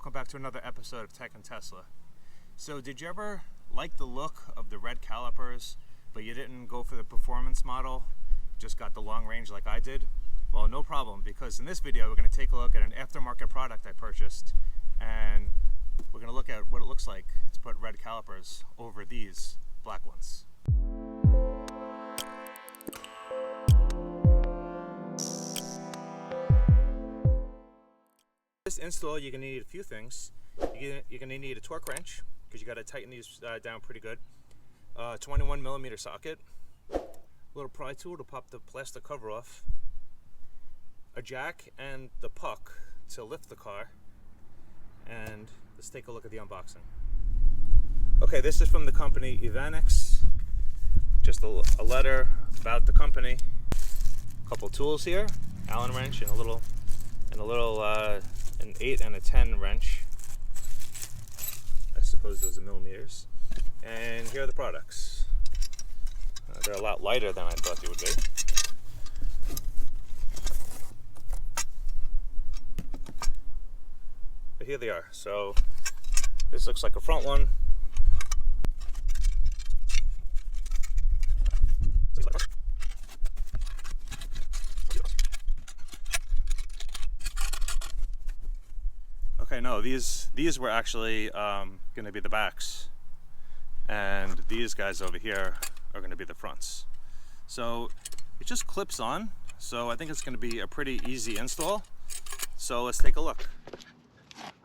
welcome back to another episode of Tech and Tesla. So did you ever like the look of the red calipers, but you didn't go for the performance model, just got the long range like I did? Well, no problem, because in this video we're going to take a look at an aftermarket product I purchased, and we're going to look at what it looks like to put red calipers over these black ones. This install, you're going to need a few things. You're going to need a torque wrench, because you got to tighten these down pretty good. 21mm socket, a little pry tool to pop the plastic cover off, a jack and the puck to lift the car, and let's take a look at the unboxing. Okay, this is from the company Ivanix. Just a letter about the company. A couple tools here, Allen wrench and a little an 8 and a 10 wrench. I suppose those are millimeters. And here are the products. They're a lot lighter than I thought they would be. But here they are. So this looks like a front one. Okay, no, these were actually going to be the backs, and these guys over here are going to be the fronts. So it just clips on, so I think it's going to be a pretty easy install. So let's take a look.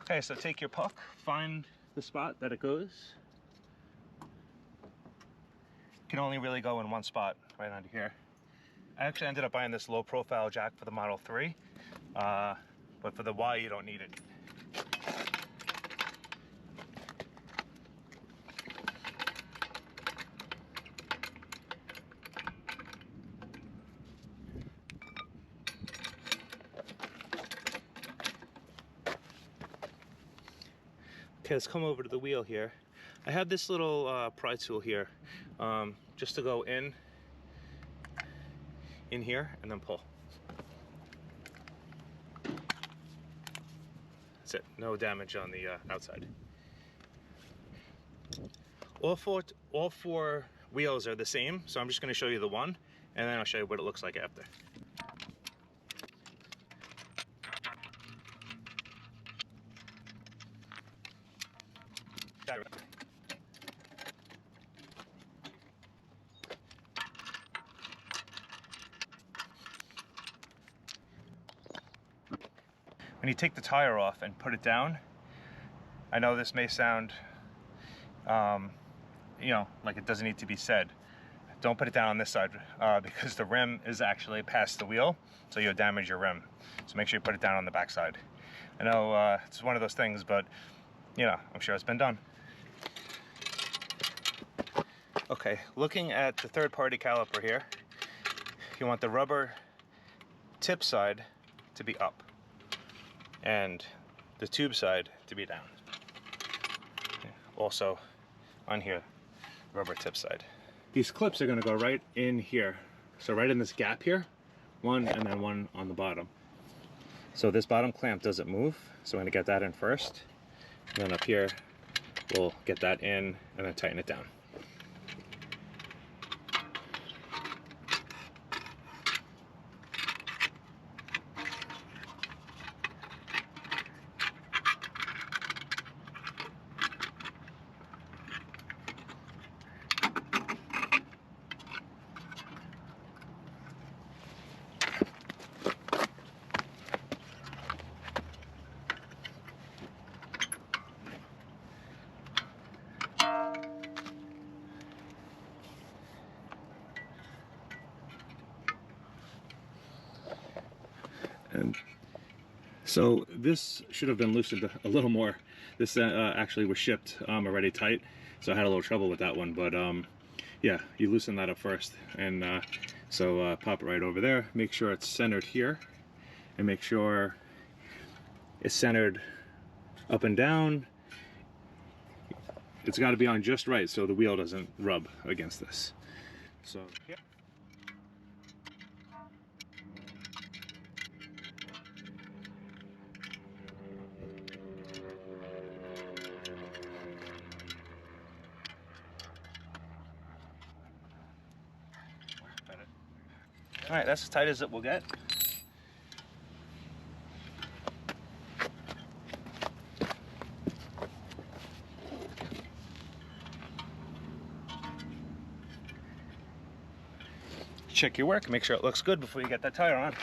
Okay, so take your puck, find the spot that it goes. It can only really go in one spot, right under here. I actually ended up buying this low profile jack for the Model 3, but for the Y you don't need it. Okay, let's come over to the wheel here. I have this little pry tool here, just to go in here and then pull. That's it, no damage on the outside. All four wheels are the same, so I'm just going to show you the one, and then I'll show you what it looks like after. When you take the tire off and put it down, I know this may sound, like it doesn't need to be said. Don't put it down on this side because the rim is actually past the wheel, so you'll damage your rim. So make sure you put it down on the back side. I know it's one of those things, but I'm sure it's been done. Okay, looking at the third-party caliper here, you want the rubber tip side to be up and the tube side to be down. Also on here, rubber tip side. These clips are going to go right in here, so right in this gap here, one and then one on the bottom. So this bottom clamp doesn't move, so I'm going to get that in first, and then up here we'll get that in and then tighten it down. And so this should have been loosened a little more. This actually was shipped already tight, so I had a little trouble with that one. But yeah, you loosen that up first, and so pop it right over there. Make sure it's centered here, and make sure it's centered up and down. It's got to be on just right so the wheel doesn't rub against this. So yeah. All right, that's as tight as it will get. Check your work, make sure it looks good before you get that tire on.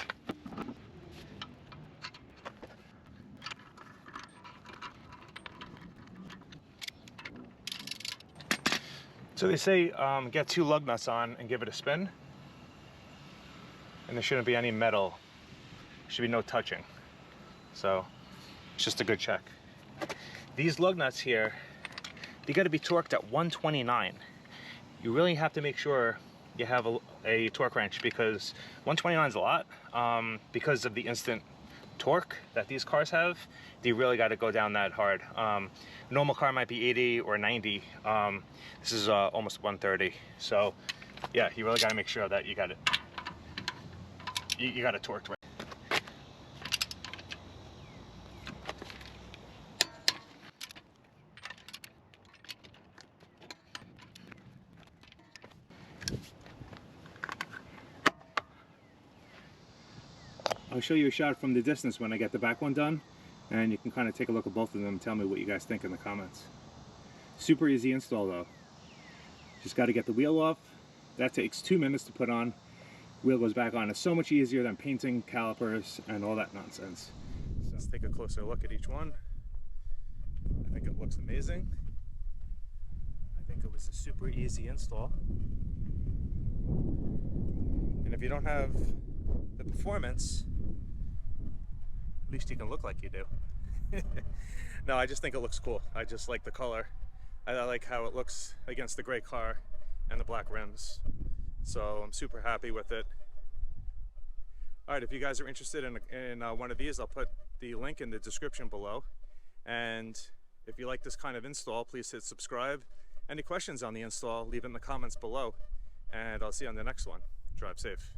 So they say get 2 lug nuts on and give it a spin. And there shouldn't be any metal. There should be no touching. So it's just a good check. These lug nuts here, they got to be torqued at 129. You really have to make sure you have a torque wrench, because 129 is a lot. Because of the instant torque that these cars have, they really got to go down that hard. Normal car might be 80 or 90. This is almost 130. So yeah, you really got to make sure that you got it. You got it torqued right. I'll show you a shot from the distance when I get the back one done, and you can kind of take a look at both of them and tell me what you guys think in the comments. Super easy install though. Just got to get the wheel off. That takes 2 minutes to put on. Wheel goes back on. It's so much easier than painting calipers and all that nonsense. So let's take a closer look at each one. I think it looks amazing. I think it was a super easy install. And if you don't have the performance, at least you can look like you do. No, I just think it looks cool. I just like the color. I like how it looks against the gray car and the black rims. So I'm super happy with it. All right, if you guys are interested in one of these, I'll put the link in the description below. And if you like this kind of install, please hit subscribe. Any questions on the install, leave it in the comments below. And I'll see you on the next one. Drive safe.